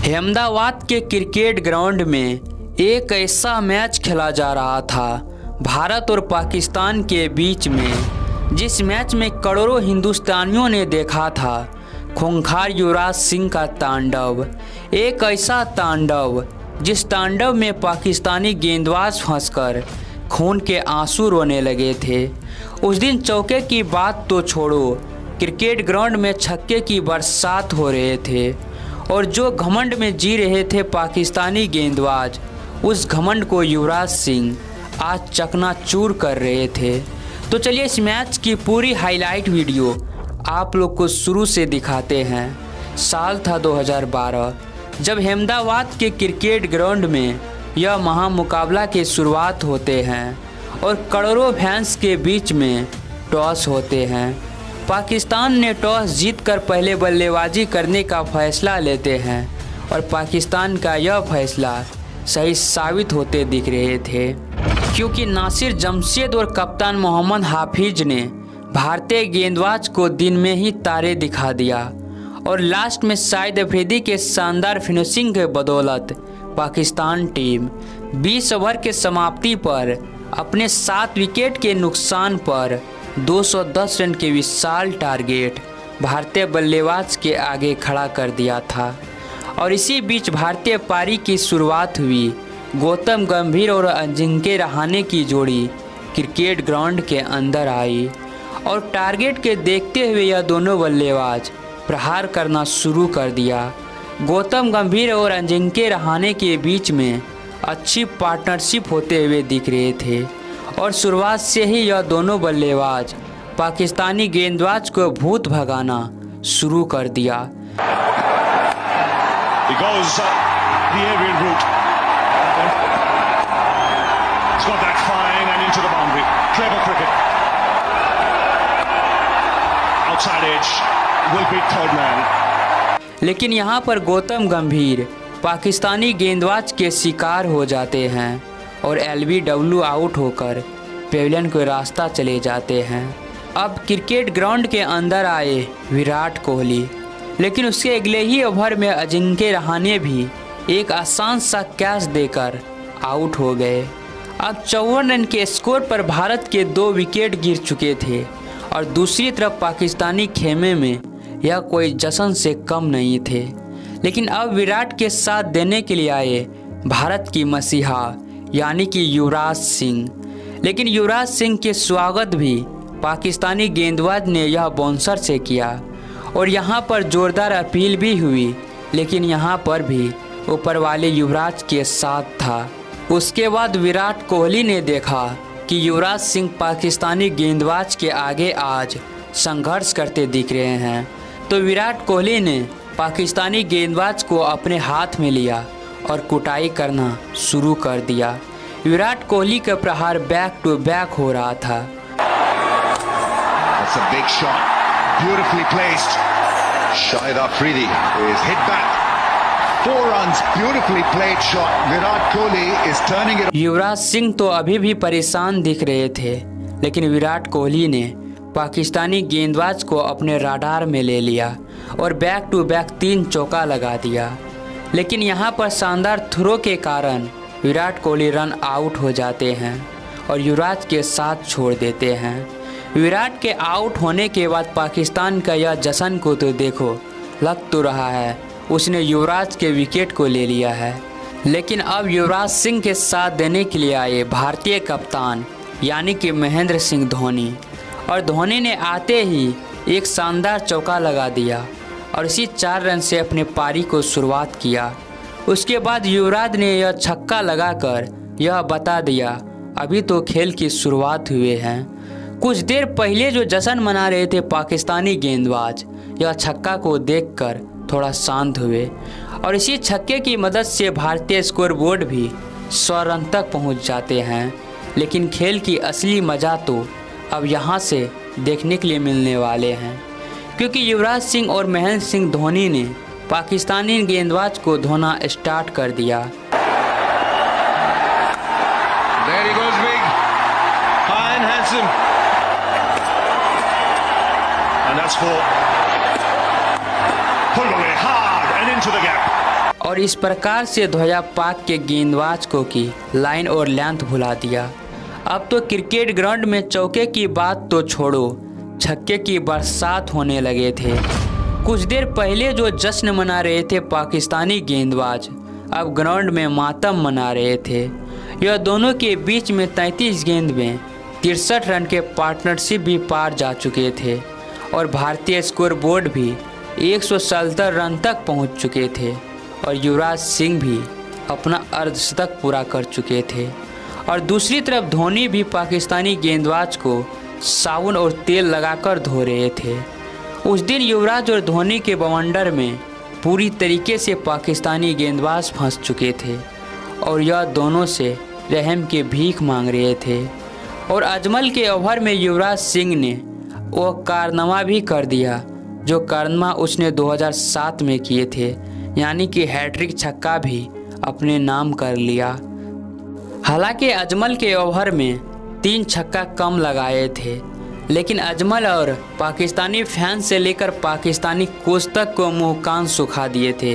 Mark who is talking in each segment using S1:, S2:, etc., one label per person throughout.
S1: अहमदाबाद के cricket ground में एक ऐसा मैच खेला जा रहा था भारत और पाकिस्तान के बीच में, जिस मैच में करोड़ों हिंदुस्तानियों ने देखा था खूंखार युवराज सिंह का तांडव। एक ऐसा तांडव जिस तांडव में पाकिस्तानी गेंदबाज फंसकर खून के आंसू रोने लगे थे। उस दिन चौके की बात तो छोड़ो, क्रिकेट ग्राउंड में छक्के की बरसात हो रहे थे और जो घमंड में जी रहे थे पाकिस्तानी गेंदबाज, उस घमंड को युवराज सिंह आज चकनाचूर कर रहे थे। तो चलिए इस मैच की पूरी हाईलाइट वीडियो आप लोग को शुरू से दिखाते हैं। साल था 2012, जब अहमदाबाद के क्रिकेट ग्राउंड में यह महामुकाबला की शुरुआत होते हैं और करोड़ों फैंस के बीच में टॉस होते हैं। पाकिस्तान ने टॉस जीतकर पहले बल्लेबाजी करने का फैसला लेते हैं और पाकिस्तान का यह फैसला सही साबित होते दिख रहे थे, क्योंकि नासिर जमशेद और कप्तान मोहम्मद हाफिज ने भारतीय गेंदबाज को दिन में ही तारे दिखा दिया और लास्ट में शाहिद अफरीदी के शानदार फिनिशिंग के बदौलत पाकिस्तान टीम 20 ओवर के समाप्ति पर अपने 7 विकेट के नुकसान पर 210 रन के विशाल टारगेट भारतीय बल्लेबाज के आगे खड़ा कर दिया था। और इसी बीच भारतीय पारी की शुरुआत हुई। गौतम गंभीर और अजिंक्य रहाणे की जोड़ी क्रिकेट ग्राउंड के अंदर आई और टारगेट के देखते हुए यह दोनों बल्लेबाज प्रहार करना शुरू कर दिया। गौतम गंभीर और अजिंक्य रहाणे के बीच में अच्छी पार्टनरशिप होते हुए दिख रहे थे और शुरुआत से ही यह दोनों बल्लेबाज पाकिस्तानी गेंदबाज को भूत भगाना शुरू कर दिया। लेकिन यहाँ पर गौतम गंभीर पाकिस्तानी गेंदबाज के शिकार हो जाते हैं और एलबीडब्ल्यू आउट होकर पेविलियन को रास्ता चले जाते हैं। अब क्रिकेट ग्राउंड के अंदर आए विराट कोहली, लेकिन उसके अगले ही ओवर में अजिंक्य रहाणे भी एक आसान सा कैच देकर आउट हो गए। अब 54 रन के स्कोर पर भारत के 2 विकेट गिर चुके थे और दूसरी तरफ पाकिस्तानी खेमे में यह कोई जश्न से कम नहीं थे। लेकिन अब विराट के साथ देने के लिए आए भारत की मसीहा यानी कि युवराज सिंह। लेकिन युवराज सिंह के स्वागत भी पाकिस्तानी गेंदबाज ने यह बाउंसर से किया और यहाँ पर जोरदार अपील भी हुई, लेकिन यहाँ पर भी ऊपर वाले युवराज के साथ था। उसके बाद विराट कोहली ने देखा कि युवराज सिंह पाकिस्तानी गेंदबाज के आगे आज संघर्ष करते दिख रहे हैं, तो विराट कोहली ने पाकिस्तानी गेंदबाज को अपने हाथ में लिया और कुटाई करना शुरू कर दिया। विराट कोहली का प्रहार बैक टू बैक हो रहा था।
S2: That's a big shot, beautifully placed. Shahid Afridi is hit back. 4 runs, beautifully played shot. Virat Kohli is turning it.
S1: Yuvraj Singh तो अभी भी परेशान दिख रहे थे, लेकिन विराट कोहली ने पाकिस्तानी गेंदबाज को अपने राडार में ले लिया और बैक टू बैक 3 चौका लगा दिया। लेकिन यहाँ पर शानदार थ्रो के कारण विराट कोहली रन आउट हो जाते हैं और युवराज के साथ छोड़ देते हैं। विराट के आउट होने के बाद पाकिस्तान का यह जश्न को तो देखो, लग तो रहा है उसने युवराज के विकेट को ले लिया है। लेकिन अब युवराज सिंह के साथ देने के लिए आए भारतीय कप्तान यानी कि महेंद्र सिंह धोनी, और धोनी ने आते ही एक शानदार चौका लगा दिया और इसी 4 रन से अपने पारी को शुरुआत किया। उसके बाद युवराज ने यह छक्का लगाकर यह बता दिया अभी तो खेल की शुरुआत हुए हैं। कुछ देर पहले जो जश्न मना रहे थे पाकिस्तानी गेंदबाज, यह छक्का को देखकर थोड़ा शांत हुए और इसी छक्के की मदद से भारतीय स्कोरबोर्ड भी 100 रन तक पहुंच जाते हैं। लेकिन खेल की असली मज़ा तो अब यहाँ से देखने के लिए मिलने वाले हैं, क्योंकि युवराज सिंह और महेंद्र सिंह धोनी ने पाकिस्तानी गेंदबाज को धोना स्टार्ट कर दिया।
S2: There he goes big, high and handsome, and that's 4. Pulled away hard and into the gap.
S1: और इस प्रकार से धोया पाक के गेंदबाज को की लाइन और लेंथ भुला दिया। अब तो क्रिकेट ग्राउंड में चौके की बात तो छोड़ो, छक्के की बरसात होने लगे थे। कुछ देर पहले जो जश्न मना रहे थे पाकिस्तानी गेंदबाज, अब ग्राउंड में मातम मना रहे थे। यह दोनों के बीच में 33 गेंद में 63 रन के पार्टनरशिप भी पार जा चुके थे और भारतीय स्कोर बोर्ड भी 177 रन तक पहुंच चुके थे और युवराज सिंह भी अपना अर्धशतक पूरा कर चुके थे। और दूसरी तरफ धोनी भी पाकिस्तानी गेंदबाज को साबुन और तेल लगाकर धो रहे थे। उस दिन युवराज और धोनी के बवंडर में पूरी तरीके से पाकिस्तानी गेंदबाज फंस चुके थे और यह दोनों से रहम की भीख मांग रहे थे। और अजमल के ओवर में युवराज सिंह ने वो कारनामा भी कर दिया जो कारनामा उसने 2007 में किए थे, यानी कि हैट्रिक छक्का भी अपने नाम कर लिया। हालांकि अजमल के ओवर में 3 छक्का कम लगाए थे, लेकिन अजमल और पाकिस्तानी फैंस से लेकर पाकिस्तानी कोच तक को मुँह कान सुखा दिए थे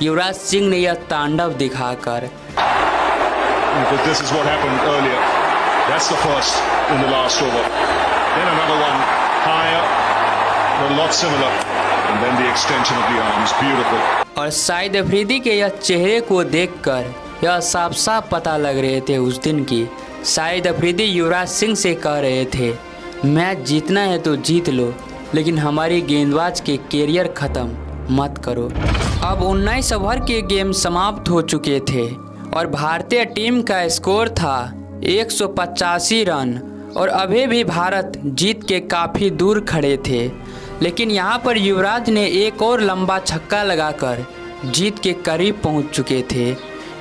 S1: युवराज सिंह ने यह तांडव दिखाकर।
S2: But this is what happened earlier. That's the first in the last over. Then another one higher, a lot similar, and then the extension of the arms, beautiful.
S1: और शाहिद अफरीदी के यह चेहरे को देखकर यह साफ साफ पता लग रहे थे उस दिन की शाहिद अफरीदी युवराज सिंह से कह रहे थे, मैच जीतना है तो जीत लो, लेकिन हमारी गेंदबाज के कैरियर ख़त्म मत करो। अब 19 ओवर के गेम समाप्त हो चुके थे और भारतीय टीम का स्कोर था 185 रन और अभी भी भारत जीत के काफ़ी दूर खड़े थे। लेकिन यहाँ पर युवराज ने एक और लंबा छक्का लगाकर जीत के करीब पहुँच चुके थे।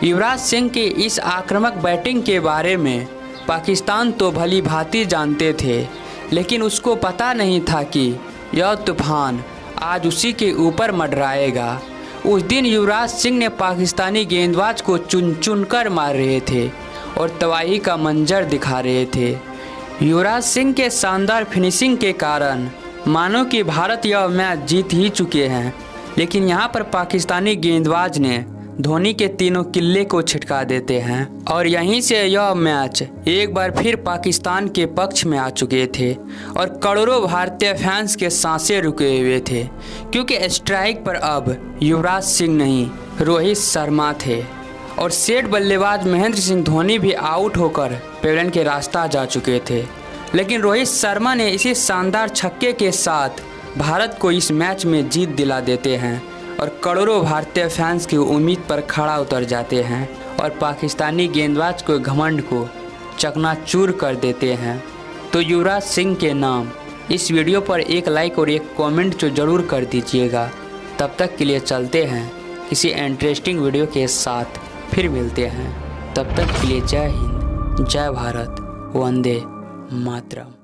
S1: युवराज सिंह की इस आक्रामक बैटिंग के बारे में पाकिस्तान तो भली भांति जानते थे, लेकिन उसको पता नहीं था कि यह तूफान आज उसी के ऊपर मंडराएगा। उस दिन युवराज सिंह ने पाकिस्तानी गेंदबाज को चुन चुन कर मार रहे थे और तबाही का मंजर दिखा रहे थे। युवराज सिंह के शानदार फिनिशिंग के कारण मानो कि भारत यह मैच जीत ही चुके हैं, लेकिन यहाँ पर पाकिस्तानी गेंदबाज ने धोनी के तीनों किल्ले को छिटका देते हैं और यहीं से यह मैच एक बार फिर पाकिस्तान के पक्ष में आ चुके थे और करोड़ों भारतीय फैंस के सांसें रुके हुए थे, क्योंकि स्ट्राइक पर अब युवराज सिंह नहीं रोहित शर्मा थे और सेठ बल्लेबाज महेंद्र सिंह धोनी भी आउट होकर पेवेलियन के रास्ता जा चुके थे। लेकिन रोहित शर्मा ने इसी शानदार छक्के के साथ भारत को इस मैच में जीत दिला देते हैं और करोड़ों भारतीय फैंस की उम्मीद पर खड़ा उतर जाते हैं और पाकिस्तानी गेंदबाज को घमंड को चकनाचूर कर देते हैं। तो युवराज सिंह के नाम इस वीडियो पर एक लाइक और एक कमेंट जो ज़रूर कर दीजिएगा। तब तक के लिए चलते हैं किसी इंटरेस्टिंग वीडियो के साथ, फिर मिलते हैं। तब तक के लिए जय हिंद, जय भारत, वंदे मातरम।